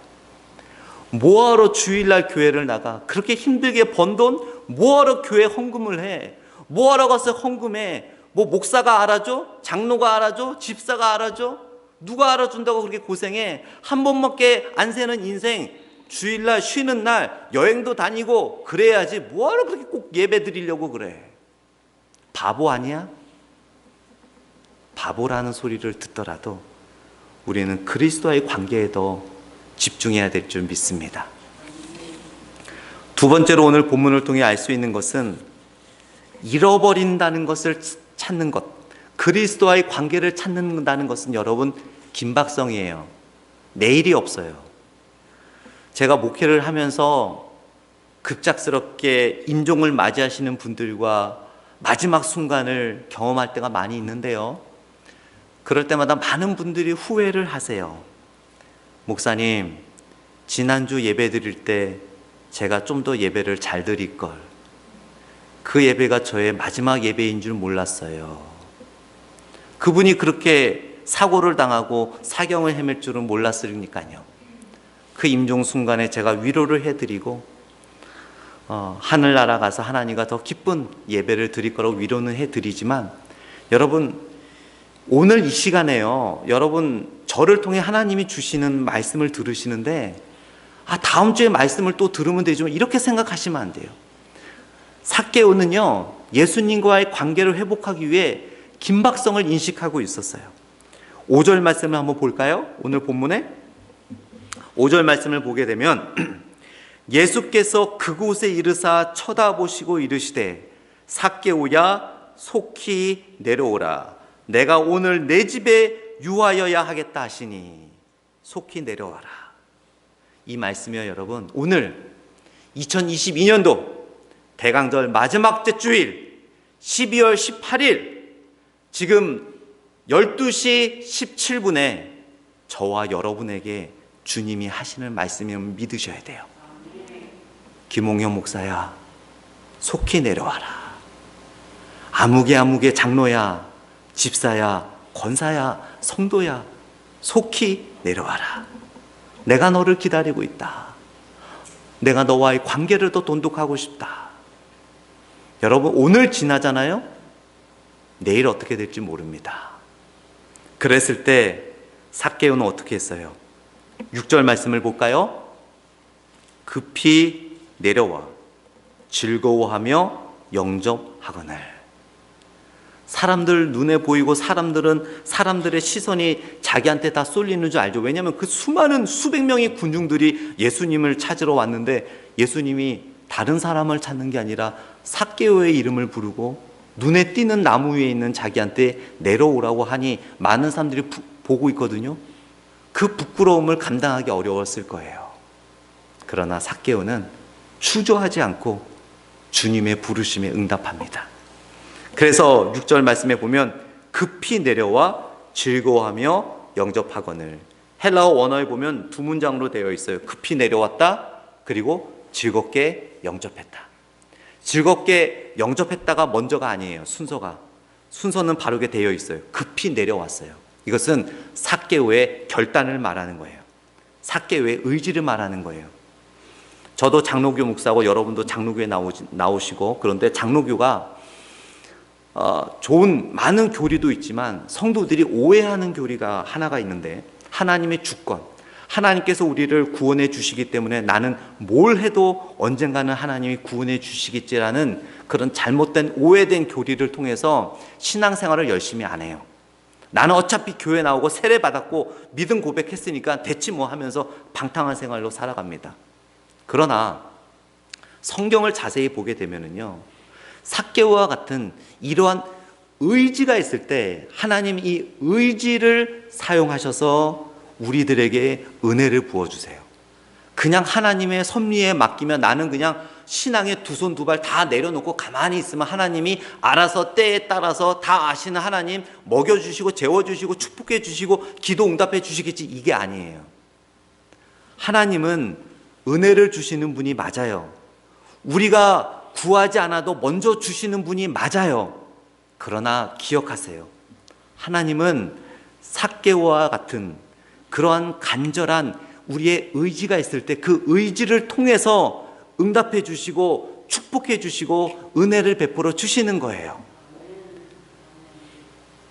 뭐하러 주일날 교회를 나가? 그렇게 힘들게 번 돈 뭐하러 교회 헌금을 해? 뭐하러 가서 헌금해? 뭐 목사가 알아줘? 장로가 알아줘? 집사가 알아줘? 누가 알아준다고 그렇게 고생해? 한 번밖에 안 새는 인생, 주일날 쉬는 날 여행도 다니고 그래야지 뭐하러 그렇게 꼭 예배 드리려고 그래? 바보 아니야? 바보라는 소리를 듣더라도 우리는 그리스도와의 관계에 더 집중해야 될 줄 믿습니다. 두 번째로 오늘 본문을 통해 알 수 있는 것은 잃어버린다는 것을 찾는 것, 그리스도와의 관계를 찾는다는 것은 여러분 긴박성이에요. 내일이 없어요. 제가 목회를 하면서 급작스럽게 임종을 맞이하시는 분들과 마지막 순간을 경험할 때가 많이 있는데요. 그럴 때마다 많은 분들이 후회를 하세요. 목사님, 지난주 예배 드릴 때 제가 좀 더 예배를 잘 드릴 걸. 그 예배가 저의 마지막 예배인 줄 몰랐어요. 그분이 그렇게 사고를 당하고 사경을 헤맬 줄은 몰랐으니까요. 그 임종 순간에 제가 위로를 해드리고 하늘나라 가서 하나님과 더 기쁜 예배를 드릴 거라고 위로는 해드리지만 여러분 오늘 이 시간에요. 여러분 저를 통해 하나님이 주시는 말씀을 들으시는데 다음 주에 말씀을 또 들으면 되지만 이렇게 생각하시면 안 돼요. 삭개오는요 예수님과의 관계를 회복하기 위해 긴박성을 인식하고 있었어요. 5절 말씀을 한번 볼까요? 오늘 본문에 5절 말씀을 보게 되면 예수께서 그곳에 이르사 쳐다보시고 이르시되 삭개오야 속히 내려오라. 내가 오늘 내 집에 유하여야 하겠다 하시니 속히 내려와라. 이 말씀이요, 여러분, 오늘 2022년도 대강절 마지막 주일 12월 18일 지금 12시 17분에 저와 여러분에게 주님이 하시는 말씀을 믿으셔야 돼요. 김홍현 목사야, 속히 내려와라. 아무개 장로야, 집사야, 권사야, 성도야, 속히 내려와라. 내가 너를 기다리고 있다. 내가 너와의 관계를 더 돈독하고 싶다. 여러분, 오늘 지나잖아요? 내일 어떻게 될지 모릅니다. 그랬을 때 삭개오는 어떻게 했어요? 6절 말씀을 볼까요? 급히 내려와 즐거워하며 영접하거늘. 사람들 눈에 보이고 사람들의 시선이 자기한테 다 쏠리는 줄 알죠. 왜냐하면 그 수많은 수백 명의 군중들이 예수님을 찾으러 왔는데 예수님이 다른 사람을 찾는 게 아니라 삭개오의 이름을 부르고 눈에 띄는 나무 위에 있는 자기한테 내려오라고 하니 많은 사람들이 보고 있거든요. 그 부끄러움을 감당하기 어려웠을 거예요. 그러나 삭개오는 추조하지 않고 주님의 부르심에 응답합니다. 그래서 6절 말씀에 보면 급히 내려와 즐거워하며 영접하거늘. 헬라어 원어에 보면 두 문장으로 되어 있어요. 급히 내려왔다, 그리고 즐겁게 영접했다. 즐겁게 영접했다가 먼저가 아니에요. 순서는 바르게 되어 있어요. 급히 내려왔어요. 이것은 삭개오의 결단을 말하는 거예요. 삭개오의 의지를 말하는 거예요. 저도 장로교 목사고 여러분도 장로교에 나오시고, 그런데 장로교가 좋은 많은 교리도 있지만 성도들이 오해하는 교리가 하나가 있는데, 하나님의 주권, 하나님께서 우리를 구원해 주시기 때문에 나는 뭘 해도 언젠가는 하나님이 구원해 주시겠지라는 그런 잘못된 오해된 교리를 통해서 신앙생활을 열심히 안 해요. 나는 어차피 교회 나오고 세례 받았고 믿음 고백했으니까 됐지 뭐 하면서 방탕한 생활로 살아갑니다. 그러나 성경을 자세히 보게 되면은요, 삭개오와 같은 이러한 의지가 있을 때 하나님 이 의지를 사용하셔서 우리들에게 은혜를 부어주세요. 그냥 하나님의 섭리에 맡기면 나는 그냥 신앙의 두 손 두 발 다 내려놓고 가만히 있으면 하나님이 알아서 때에 따라서 다 아시는 하나님 먹여주시고 재워주시고 축복해주시고 기도 응답해 주시겠지, 이게 아니에요. 하나님은 은혜를 주시는 분이 맞아요. 우리가 구하지 않아도 먼저 주시는 분이 맞아요. 그러나 기억하세요. 하나님은 삭개오와 같은 그러한 간절한 우리의 의지가 있을 때 그 의지를 통해서 응답해 주시고 축복해 주시고 은혜를 베풀어 주시는 거예요.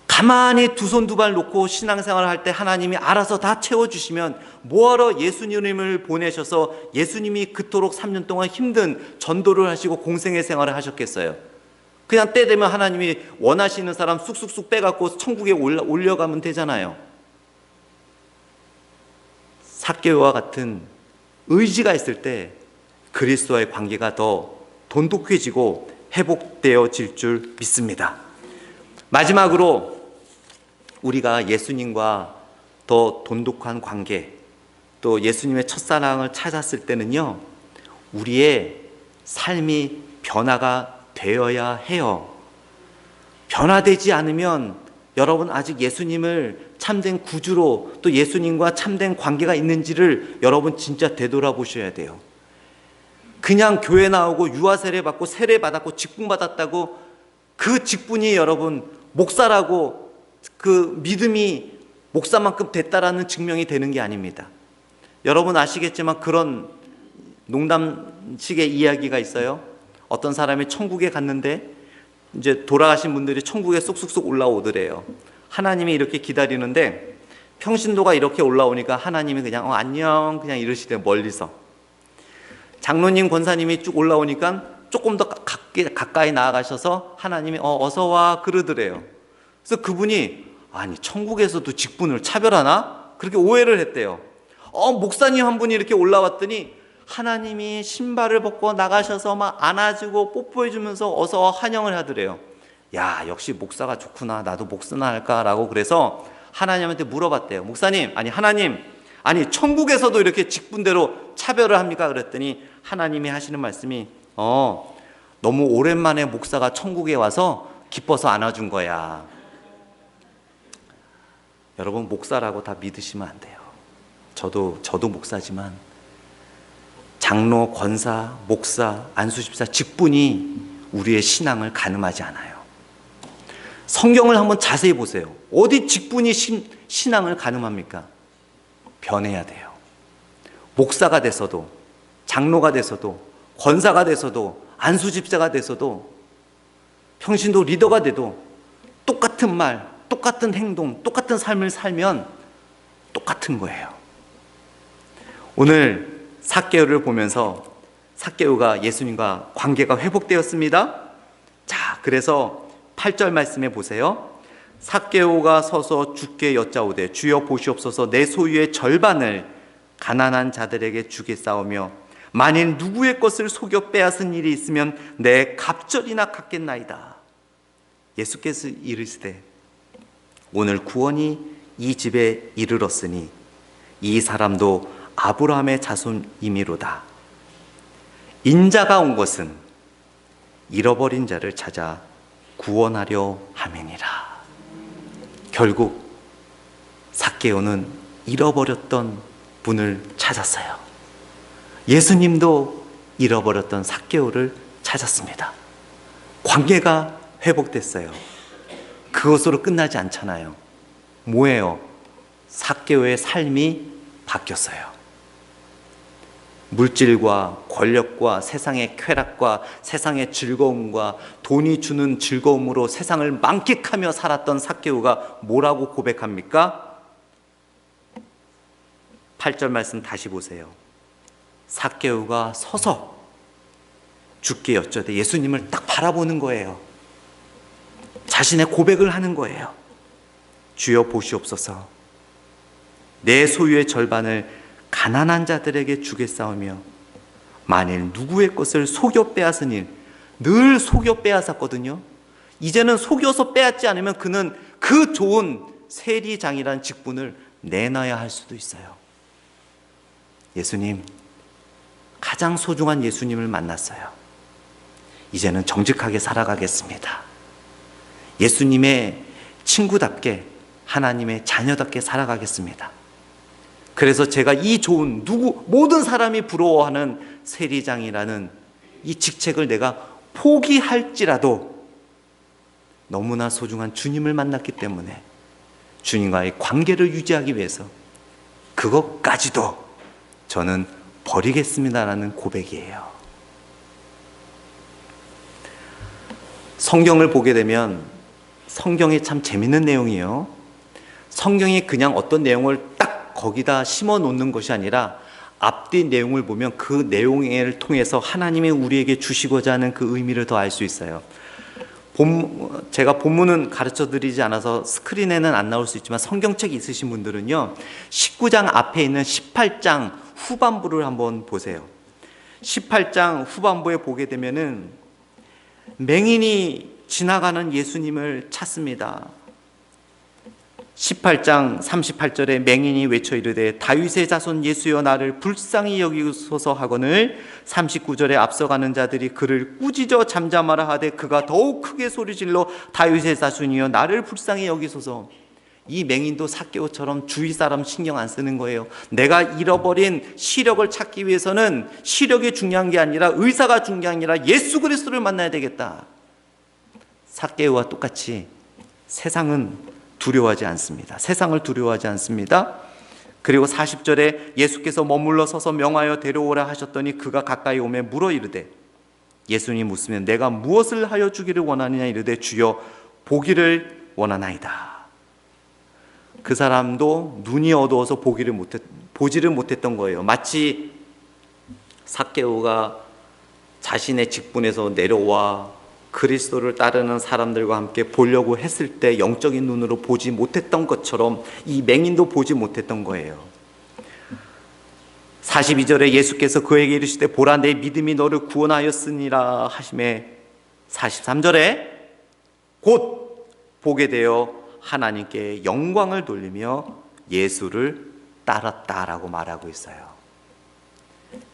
가만히 두 손 두 발 놓고 신앙생활을 할 때 하나님이 알아서 다 채워주시면 뭐하러 예수님을 보내셔서 예수님이 그토록 3년 동안 힘든 전도를 하시고 공생의 생활을 하셨겠어요. 그냥 때 되면 하나님이 원하시는 사람 쑥쑥쑥 빼갖고 천국에 올려가면 되잖아요. 삭개오와 같은 의지가 있을 때 그리스도와의 관계가 더 돈독해지고 회복되어질 줄 믿습니다. 마지막으로 우리가 예수님과 더 돈독한 관계, 또 예수님의 첫사랑을 찾았을 때는요, 우리의 삶이 변화가 되어야 해요. 변화되지 않으면 여러분 아직 예수님을 참된 구주로, 또 예수님과 참된 관계가 있는지를 여러분 진짜 되돌아보셔야 돼요. 그냥 교회 나오고 유아 세례 받고 세례 받았고 직분 받았다고 그 직분이 여러분 목사라고 그 믿음이 목사만큼 됐다라는 증명이 되는 게 아닙니다. 여러분 아시겠지만 그런 농담식의 이야기가 있어요. 어떤 사람이 천국에 갔는데 이제 돌아가신 분들이 천국에 쏙쏙쏙 올라오더래요. 하나님이 이렇게 기다리는데 평신도가 이렇게 올라오니까 하나님이 그냥 안녕 그냥 이러시대요. 멀리서. 장로님 권사님이 쭉 올라오니까 조금 더 가까이 나아가셔서 하나님이 어서 와 그러더래요. 그래서 그분이 아니 천국에서도 직분을 차별하나? 그렇게 오해를 했대요. 목사님 한 분이 이렇게 올라왔더니 하나님이 신발을 벗고 나가셔서 막 안아주고 뽀뽀해주면서 어서 환영을 하더래요. 야, 역시 목사가 좋구나. 나도 목사나 할까라고 그래서 하나님한테 물어봤대요. 목사님, 아니 하나님, 아니 천국에서도 이렇게 직분대로 차별을 합니까? 그랬더니 하나님이 하시는 말씀이 너무 오랜만에 목사가 천국에 와서 기뻐서 안아준 거야. 여러분, 목사라고 다 믿으시면 안 돼요. 저도 목사지만 장로, 권사, 목사, 안수집사 직분이 우리의 신앙을 가늠하지 않아요. 성경을 한번 자세히 보세요. 어디 직분이 신앙을 가늠합니까? 변해야 돼요. 목사가 돼서도, 장로가 돼서도, 권사가 돼서도, 안수집사가 돼서도, 평신도 리더가 돼도 똑같은 말, 똑같은 행동, 똑같은 삶을 살면 똑같은 거예요. 오늘 삭개오를 보면서 삭개오가 예수님과 관계가 회복되었습니다. 자, 그래서 8절 말씀해 보세요. 삭개오가 서서 주께 여짜오되 주여 보시옵소서, 내 소유의 절반을 가난한 자들에게 주겠사오며 만일 누구의 것을 속여 빼앗은 일이 있으면 내 갑절이나 갚겠나이다. 예수께서 이르시되 오늘 구원이 이 집에 이르렀으니 이 사람도 아브라함의 자손이미로다. 인자가 온 것은 잃어버린 자를 찾아 구원하려 함이니라. 결국 삭개오는 잃어버렸던 분을 찾았어요. 예수님도 잃어버렸던 삭개오를 찾았습니다. 관계가 회복됐어요. 그것으로 끝나지 않잖아요. 뭐예요? 삭개오의 삶이 바뀌었어요. 물질과 권력과 세상의 쾌락과 세상의 즐거움과 돈이 주는 즐거움으로 세상을 만끽하며 살았던 삭개오가 뭐라고 고백합니까? 8절 말씀 다시 보세요. 삭개오가 서서 주께 여쭤되 예수님을 딱 바라보는 거예요. 자신의 고백을 하는 거예요. 주여 보시옵소서, 내 소유의 절반을 가난한 자들에게 주겠사오며 만일 누구의 것을 속여 빼앗은 일, 늘 속여 빼앗았거든요. 이제는 속여서 빼앗지 않으면 그는 그 좋은 세리장이라는 직분을 내놔야 할 수도 있어요. 예수님, 가장 소중한 예수님을 만났어요. 이제는 정직하게 살아가겠습니다. 예수님의 친구답게, 하나님의 자녀답게 살아가겠습니다. 그래서 제가 이 좋은 모든 사람이 부러워하는 세리장이라는 이 직책을 내가 포기할지라도 너무나 소중한 주님을 만났기 때문에 주님과의 관계를 유지하기 위해서 그것까지도 저는 버리겠습니다라는 고백이에요. 성경을 보게 되면 성경이 참 재밌는 내용이에요. 성경이 그냥 어떤 내용을 딱 거기다 심어 놓는 것이 아니라 앞뒤 내용을 보면 그 내용을 통해서 하나님이 우리에게 주시고자 하는 그 의미를 더 알 수 있어요. 제가 본문은 가르쳐 드리지 않아서 스크린에는 안 나올 수 있지만 성경책 있으신 분들은요, 19장 앞에 있는 18장 후반부를 한번 보세요. 18장 후반부에 보게 되면은 맹인이 지나가는 예수님을 찾습니다. 18장 38절에 맹인이 외쳐 이르되 다윗의 자손 예수여 나를 불쌍히 여기소서 하거늘 39절에 앞서가는 자들이 그를 꾸짖어 잠잠하라 하되 그가 더욱 크게 소리질러 다윗의 자손이여 나를 불쌍히 여기소서. 이 맹인도 삭개오처럼 주위 사람 신경 안 쓰는 거예요. 내가 잃어버린 시력을 찾기 위해서는 시력이 중요한 게 아니라 의사가 중요한 게 아니라 예수 그리스도를 만나야 되겠다. 삭개오와 똑같이 세상은 두려워하지 않습니다. 세상을 두려워하지 않습니다. 그리고 40절에 예수께서 머물러 서서 명하여 데려오라 하셨더니 그가 가까이 오매 물어 이르되, 예수님 묻으면 내가 무엇을 하여 주기를 원하느냐 이르되 주여 보기를 원하나이다. 그 사람도 눈이 어두워서 보지를 못했던 거예요. 마치 삭개오가 자신의 직분에서 내려와 그리스도를 따르는 사람들과 함께 보려고 했을 때 영적인 눈으로 보지 못했던 것처럼 이 맹인도 보지 못했던 거예요. 42절에 예수께서 그에게 이르시되 보라 내 믿음이 너를 구원하였으니라 하시매 43절에 곧 보게 되어 하나님께 영광을 돌리며 예수를 따랐다라고 말하고 있어요.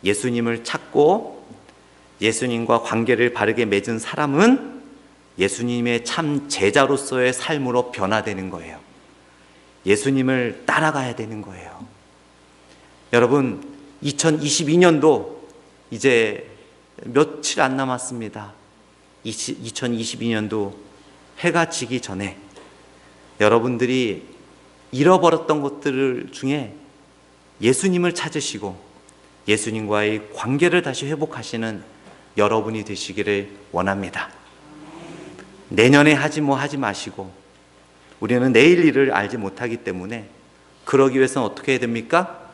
예수님을 찾고 예수님과 관계를 바르게 맺은 사람은 예수님의 참 제자로서의 삶으로 변화되는 거예요. 예수님을 따라가야 되는 거예요. 여러분, 2022년도 이제 며칠 안 남았습니다. 2022년도 해가 지기 전에 여러분들이 잃어버렸던 것들 중에 예수님을 찾으시고 예수님과의 관계를 다시 회복하시는 여러분이 되시기를 원합니다. 내년에 하지 마시고, 우리는 내일 일을 알지 못하기 때문에 그러기 위해서는 어떻게 해야 됩니까?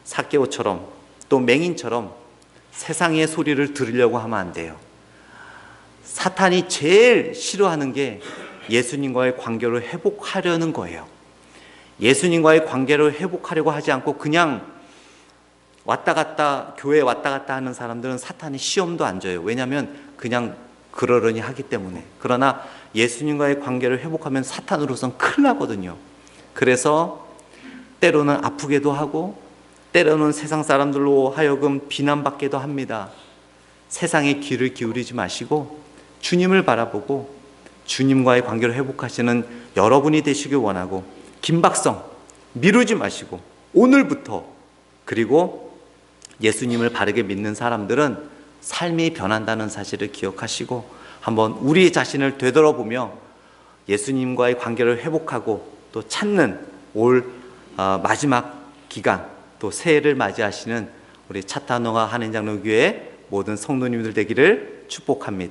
삭개오처럼 또 맹인처럼 세상의 소리를 들으려고 하면 안 돼요. 사탄이 제일 싫어하는 게 예수님과의 관계를 회복하려는 거예요. 예수님과의 관계를 회복하려고 하지 않고 그냥 왔다 갔다, 교회에 왔다 갔다 하는 사람들은 사탄이 시험도 안 줘요. 왜냐하면 그냥 그러려니 하기 때문에. 그러나 예수님과의 관계를 회복하면 사탄으로선 큰일 나거든요. 그래서 때로는 아프게도 하고 때로는 세상 사람들로 하여금 비난받기도 합니다. 세상에 귀를 기울이지 마시고 주님을 바라보고 주님과의 관계를 회복하시는 여러분이 되시길 원하고, 김박성 미루지 마시고 오늘부터, 그리고 예수님을 바르게 믿는 사람들은 삶이 변한다는 사실을 기억하시고 한번 우리 자신을 되돌아보며 예수님과의 관계를 회복하고 또 찾는 올 마지막 기간, 또 새해를 맞이하시는 우리 차타노가 한인장로교회 모든 성도님들 되기를 축복합니다.